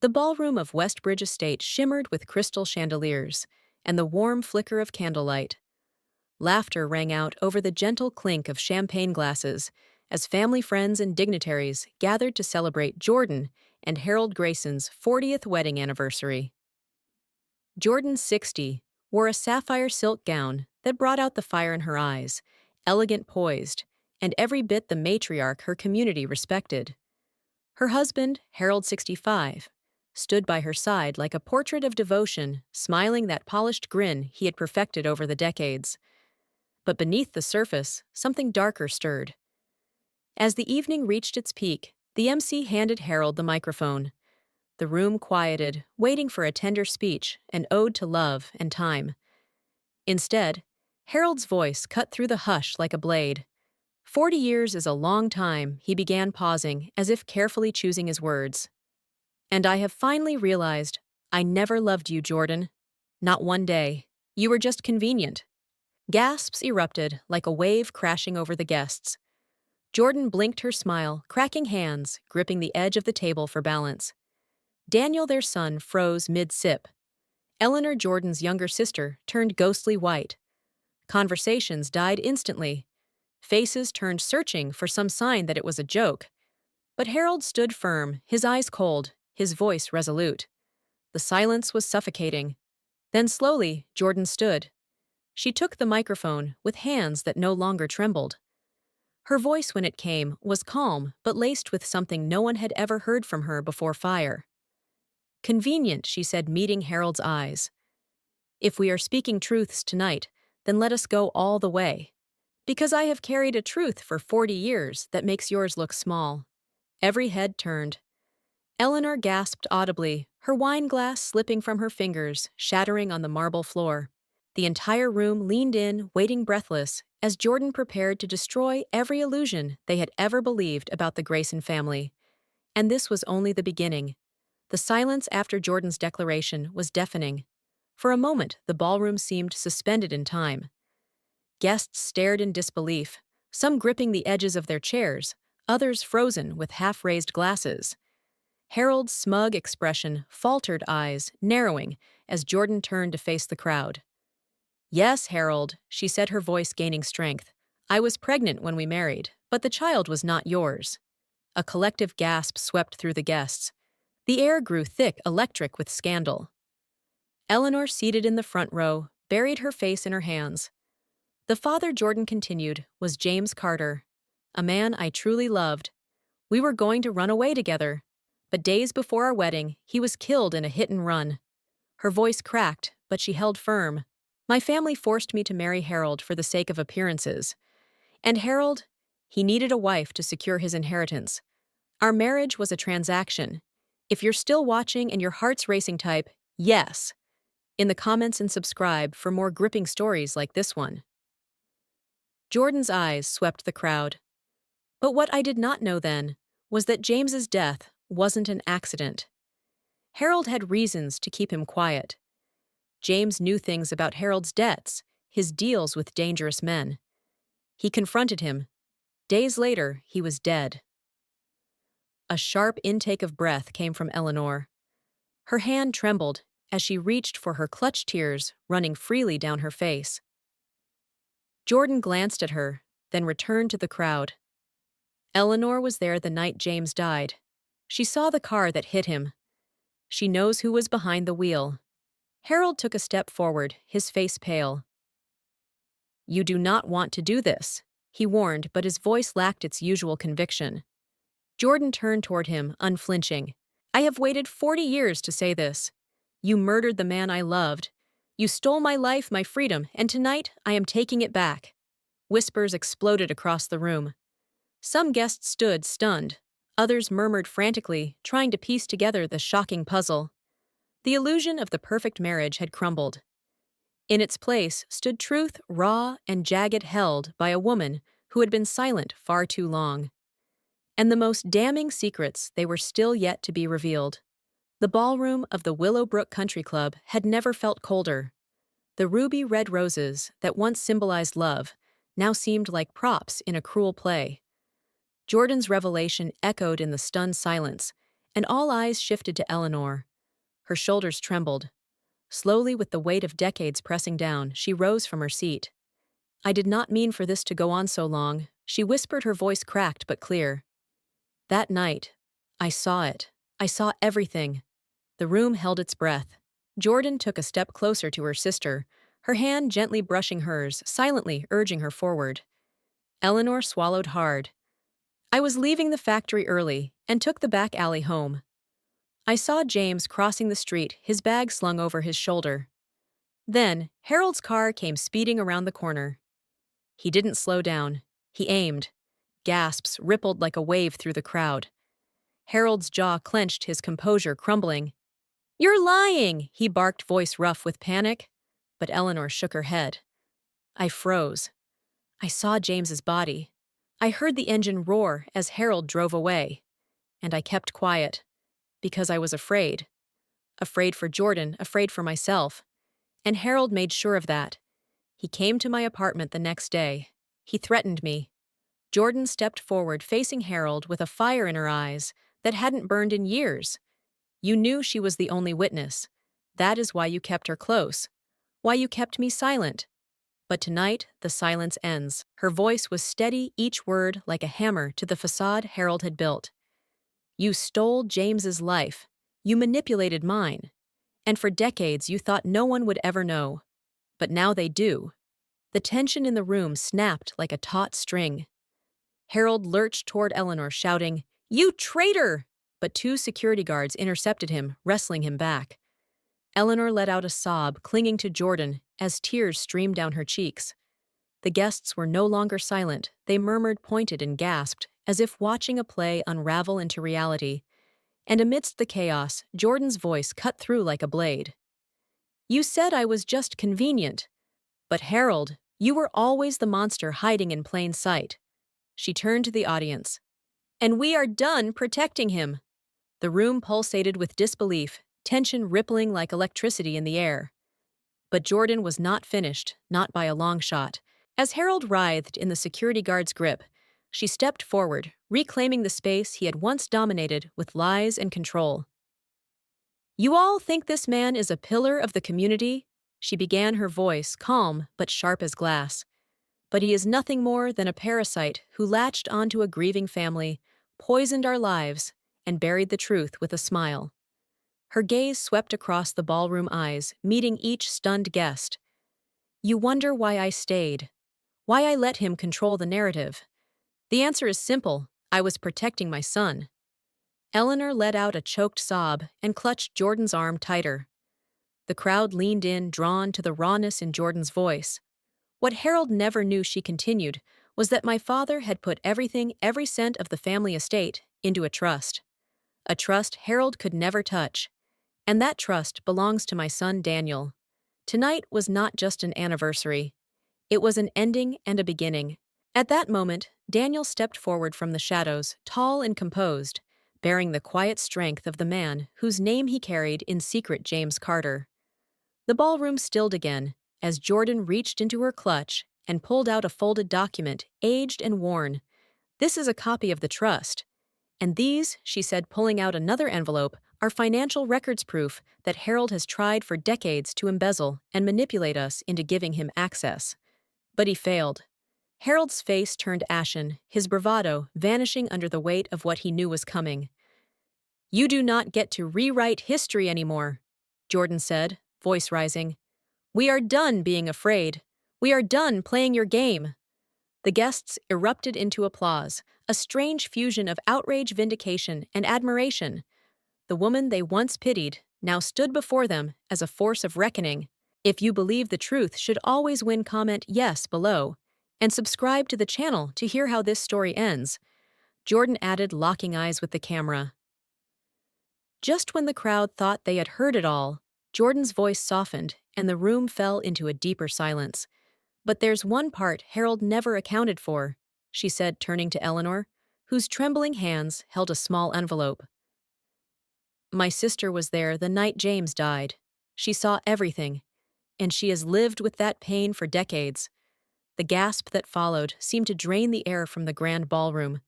The ballroom of Westbridge Estate shimmered with crystal chandeliers and the warm flicker of candlelight. Laughter rang out over the gentle clink of champagne glasses as family friends and dignitaries gathered to celebrate Jordan and Harold Grayson's 40th wedding anniversary. Jordan, 60, wore a sapphire silk gown that brought out the fire in her eyes, elegant, poised, and every bit the matriarch her community respected. Her husband, Harold, 65, stood by her side like a portrait of devotion, smiling that polished grin he had perfected over the decades. But beneath the surface, something darker stirred. As the evening reached its peak, the MC handed Harold the microphone. The room quieted, waiting for a tender speech, an ode to love and time. Instead, Harold's voice cut through the hush like a blade. 40 years is a long time, he began, pausing, as if carefully choosing his words. And I have finally realized I never loved you, Jordan. Not one day. You were just convenient. Gasps erupted like a wave crashing over the guests. Jordan blinked her smile, cracking hands, gripping the edge of the table for balance. Daniel, their son, froze mid-sip. Eleanor, Jordan's younger sister, turned ghostly white. Conversations died instantly. Faces turned searching for some sign that it was a joke. But Harold stood firm, his eyes cold, his voice resolute. The silence was suffocating. Then slowly, Jordan stood. She took the microphone with hands that no longer trembled. Her voice, when it came, was calm but laced with something no one had ever heard from her before: fire. Convenient, she said, meeting Harold's eyes. If we are speaking truths tonight, then let us go all the way. Because I have carried a truth for 40 years that makes yours look small. Every head turned. Eleanor gasped audibly, her wine glass slipping from her fingers, shattering on the marble floor. The entire room leaned in, waiting breathless, as Jordan prepared to destroy every illusion they had ever believed about the Grayson family. And this was only the beginning. The silence after Jordan's declaration was deafening. For a moment, the ballroom seemed suspended in time. Guests stared in disbelief, some gripping the edges of their chairs, others frozen with half-raised glasses. Harold's smug expression, faltered eyes, narrowing as Jordan turned to face the crowd. Yes, Harold, she said, her voice gaining strength. I was pregnant when we married, but the child was not yours. A collective gasp swept through the guests. The air grew thick, electric with scandal. Eleanor, seated in the front row, buried her face in her hands. The father, Jordan continued, was James Carter, a man I truly loved. We were going to run away together, but days before our wedding, he was killed in a hit and run. Her voice cracked, but she held firm. My family forced me to marry Harold for the sake of appearances. And Harold, he needed a wife to secure his inheritance. Our marriage was a transaction. If you're still watching and your heart's racing, type yes in the comments and subscribe for more gripping stories like this one. Jordan's eyes swept the crowd. But what I did not know then was that James's death wasn't an accident. Harold had reasons to keep him quiet. James knew things about Harold's debts, his deals with dangerous men. He confronted him. Days later, he was dead. A sharp intake of breath came from Eleanor. Her hand trembled as she reached for her clutched tears running freely down her face. Jordan glanced at her, then returned to the crowd. Eleanor was there the night James died. She saw the car that hit him. She knows who was behind the wheel. Harold took a step forward, his face pale. You do not want to do this, he warned, but his voice lacked its usual conviction. Jordan turned toward him, unflinching. I have waited 40 years to say this. You murdered the man I loved. You stole my life, my freedom, and tonight I am taking it back. Whispers exploded across the room. Some guests stood, stunned. Others murmured frantically, trying to piece together the shocking puzzle. The illusion of the perfect marriage had crumbled. In its place stood truth, raw and jagged, held by a woman who had been silent far too long. And the most damning secrets, they were still yet to be revealed. The ballroom of the Willowbrook Country Club had never felt colder. The ruby-red roses that once symbolized love now seemed like props in a cruel play. Jordan's revelation echoed in the stunned silence, and all eyes shifted to Eleanor. Her shoulders trembled. Slowly, with the weight of decades pressing down, she rose from her seat. "I did not mean for this to go on so long," she whispered, her voice cracked but clear. "That night, I saw it. I saw everything." The room held its breath. Jordan took a step closer to her sister, her hand gently brushing hers, silently urging her forward. Eleanor swallowed hard. "I was leaving the factory early and took the back alley home. I saw James crossing the street, his bag slung over his shoulder. Then, Harold's car came speeding around the corner. He didn't slow down. He aimed. Gasps rippled like a wave through the crowd. Harold's jaw clenched, his composure crumbling. "You're lying!" he barked, voice rough with panic. But Eleanor shook her head. "I froze. I saw James's body. I heard the engine roar as Harold drove away. And I kept quiet. Because I was afraid. Afraid for Jordan, afraid for myself. And Harold made sure of that. He came to my apartment the next day. He threatened me." Jordan stepped forward, facing Harold with a fire in her eyes that hadn't burned in years. "You knew she was the only witness. That is why you kept her close. Why you kept me silent. But tonight, the silence ends." Her voice was steady, each word like a hammer to the facade Harold had built. "You stole James's life. You manipulated mine. And for decades you thought no one would ever know. But now they do." The tension in the room snapped like a taut string. Harold lurched toward Eleanor, shouting, "You traitor!" But two security guards intercepted him, wrestling him back. Eleanor let out a sob, clinging to Jordan as tears streamed down her cheeks. The guests were no longer silent. They murmured, pointed, and gasped, as if watching a play unravel into reality. And amidst the chaos, Jordan's voice cut through like a blade. "You said I was just convenient. But Harold, you were always the monster hiding in plain sight." She turned to the audience. "And we are done protecting him." The room pulsated with disbelief, tension rippling like electricity in the air. But Jordan was not finished, not by a long shot. As Harold writhed in the security guard's grip, she stepped forward, reclaiming the space he had once dominated with lies and control. "You all think this man is a pillar of the community?" She began, her voice calm but sharp as glass. "But he is nothing more than a parasite who latched onto a grieving family, poisoned our lives, and buried the truth with a smile." Her gaze swept across the ballroom, eyes meeting each stunned guest. "You wonder why I stayed? Why I let him control the narrative? The answer is simple. I was protecting my son." Eleanor let out a choked sob and clutched Jordan's arm tighter. The crowd leaned in, drawn to the rawness in Jordan's voice. "What Harold never knew," she continued, "was that my father had put everything, every cent of the family estate, into a trust. A trust Harold could never touch. And that trust belongs to my son Daniel. Tonight was not just an anniversary. It was an ending and a beginning." At that moment, Daniel stepped forward from the shadows, tall and composed, bearing the quiet strength of the man whose name he carried in secret, James Carter. The ballroom stilled again, as Jordan reached into her clutch and pulled out a folded document, aged and worn. "This is a copy of the trust. And these," she said, pulling out another envelope, "are financial records, proof that Harold has tried for decades to embezzle and manipulate us into giving him access. But he failed." Harold's face turned ashen, his bravado vanishing under the weight of what he knew was coming. "You do not get to rewrite history anymore," Jordan said, voice rising. "We are done being afraid. We are done playing your game." The guests erupted into applause, a strange fusion of outrage, vindication, and admiration. The woman they once pitied now stood before them as a force of reckoning. If you believe the truth should always win, comment yes below, and subscribe to the channel to hear how this story ends, Jordan added, locking eyes with the camera. Just when the crowd thought they had heard it all, Jordan's voice softened and the room fell into a deeper silence. "But there's one part Harold never accounted for," she said, turning to Eleanor, whose trembling hands held a small envelope. "My sister was there the night James died. She saw everything, and she has lived with that pain for decades." The gasp that followed seemed to drain the air from the grand ballroom.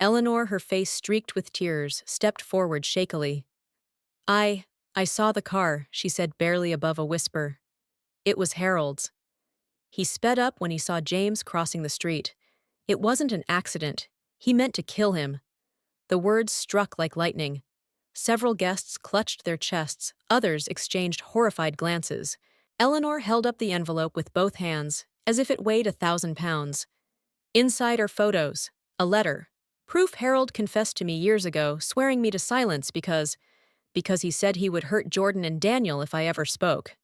Eleanor, her face streaked with tears, stepped forward shakily. I I saw the car, she said barely above a whisper. It was Harold's. He sped up when he saw James crossing the street. It wasn't an accident. He meant to kill him. The words struck like lightning. Several guests clutched their chests, others exchanged horrified glances. Eleanor held up the envelope with both hands, as if it weighed 1,000 pounds. Inside are photos, a letter. Proof Harold confessed to me years ago, swearing me to silence because he said he would hurt Jordan and Daniel if I ever spoke.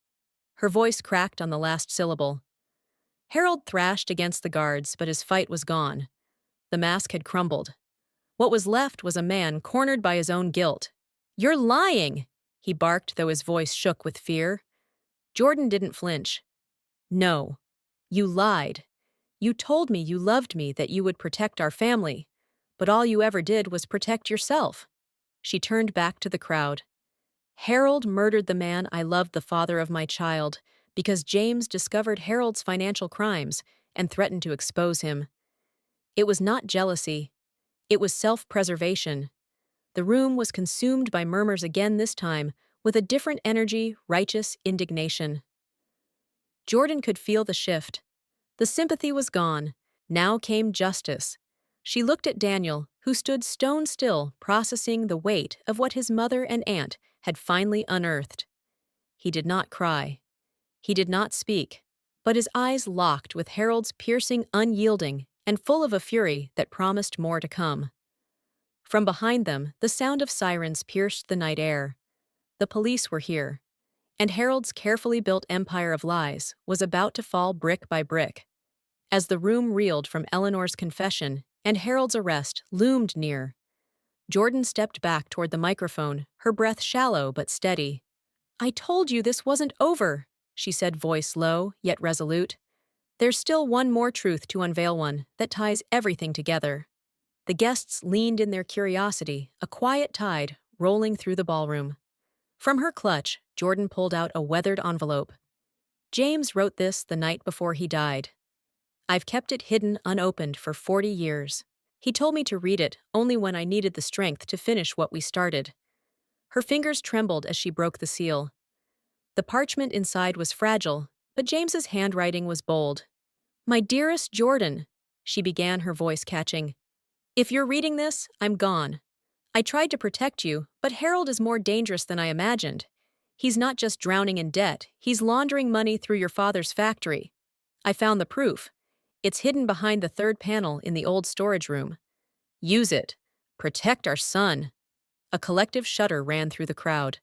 Her voice cracked on the last syllable. Harold thrashed against the guards, but his fight was gone. The mask had crumbled. What was left was a man cornered by his own guilt. "You're lying!" he barked, though his voice shook with fear. Jordan didn't flinch. "No. You lied. You told me you loved me, that you would protect our family. But all you ever did was protect yourself." She turned back to the crowd. "Harold murdered the man I loved, the father of my child, because James discovered Harold's financial crimes and threatened to expose him. It was not jealousy. It was self-preservation." The room was consumed by murmurs again, this time, with a different energy, righteous indignation. Jordan could feel the shift. The sympathy was gone. Now came justice. She looked at Daniel, who stood stone still, processing the weight of what his mother and aunt had finally unearthed. He did not cry. He did not speak, but his eyes locked with Harold's, piercing, unyielding, and full of a fury that promised more to come. From behind them, the sound of sirens pierced the night air. The police were here, and Harold's carefully built empire of lies was about to fall brick by brick. As the room reeled from Eleanor's confession and Harold's arrest loomed near, Jordan stepped back toward the microphone, her breath shallow but steady. "I told you this wasn't over," she said, voice low yet resolute. "There's still one more truth to unveil, one that ties everything together." The guests leaned in their curiosity, a quiet tide rolling through the ballroom. From her clutch, Jordan pulled out a weathered envelope. "James wrote this the night before he died. I've kept it hidden, unopened, for 40 years. He told me to read it only when I needed the strength to finish what we started." Her fingers trembled as she broke the seal. The parchment inside was fragile, but James's handwriting was bold. "My dearest Jordan," she began, her voice catching. "If you're reading this, I'm gone. I tried to protect you, but Harold is more dangerous than I imagined. He's not just drowning in debt, he's laundering money through your father's factory. I found the proof. It's hidden behind the third panel in the old storage room. Use it. Protect our son." A collective shudder ran through the crowd.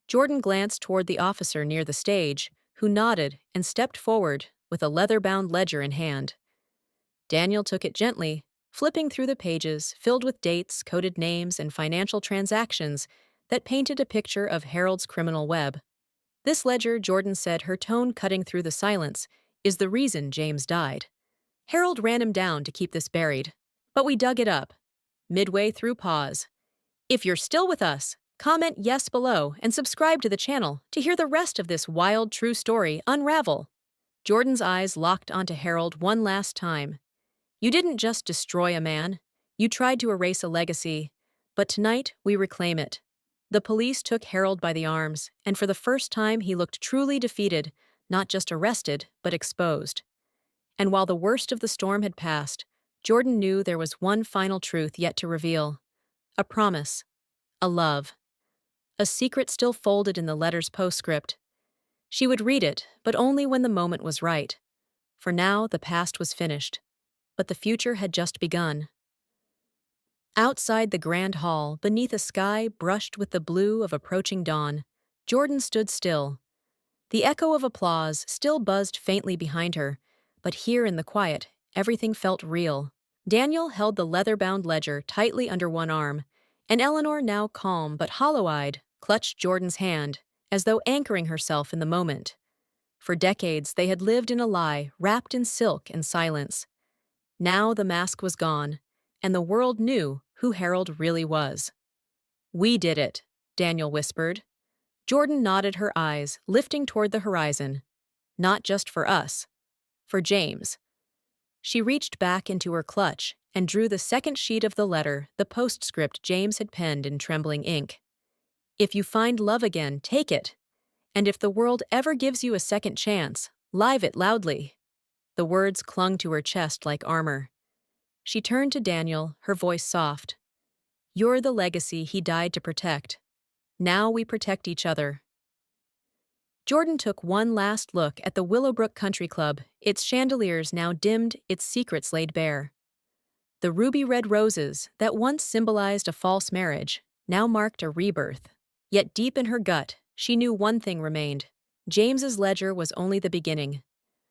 Jordan glanced toward the officer near the stage, who nodded and stepped forward with a leather-bound ledger in hand. Daniel took it gently, flipping through the pages filled with dates, coded names, and financial transactions that painted a picture of Harold's criminal web. "This ledger," Jordan said, her tone cutting through the silence, "is the reason James died. Harold ran him down to keep this buried. But we dug it up." Midway through pause. "If you're still with us, comment yes below and subscribe to the channel to hear the rest of this wild, true story unravel." Jordan's eyes locked onto Harold one last time. "You didn't just destroy a man. You tried to erase a legacy. But tonight, we reclaim it." The police took Harold by the arms, and for the first time he looked truly defeated, not just arrested, but exposed. And while the worst of the storm had passed, Jordan knew there was one final truth yet to reveal. A promise. A love. A secret still folded in the letter's postscript. She would read it, but only when the moment was right. For now, the past was finished. But the future had just begun. Outside the grand hall, beneath a sky brushed with the blue of approaching dawn, Jordan stood still. The echo of applause still buzzed faintly behind her, but here in the quiet, everything felt real. Daniel held the leather-bound ledger tightly under one arm, and Eleanor, now calm but hollow-eyed, clutched Jordan's hand, as though anchoring herself in the moment. For decades, they had lived in a lie, wrapped in silk and silence. Now the mask was gone, and the world knew who Harold really was. "We did it," Daniel whispered. Jordan nodded, her eyes lifting toward the horizon. "Not just for us. For James." She reached back into her clutch and drew the second sheet of the letter, the postscript James had penned in trembling ink. If you find love again, take it. And if the world ever gives you a second chance, live it loudly. The words clung to her chest like armor. She turned to Daniel, her voice soft. You're the legacy he died to protect. Now we protect each other. Jordan took one last look at the Willowbrook Country Club, its chandeliers now dimmed, its secrets laid bare. The ruby-red roses, that once symbolized a false marriage, now marked a rebirth. Yet deep in her gut, she knew one thing remained. James's ledger was only the beginning.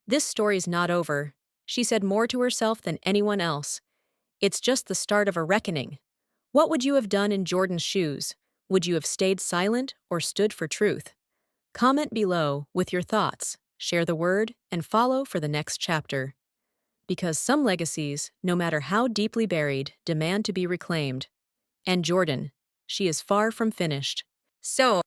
This story's not over, she said more to herself than anyone else. It's just the start of a reckoning. What would you have done in Jordan's shoes? Would you have stayed silent or stood for truth? Comment below with your thoughts, share the word, and follow for the next chapter. Because some legacies, no matter how deeply buried, demand to be reclaimed. And Jordan, she is far from finished. So,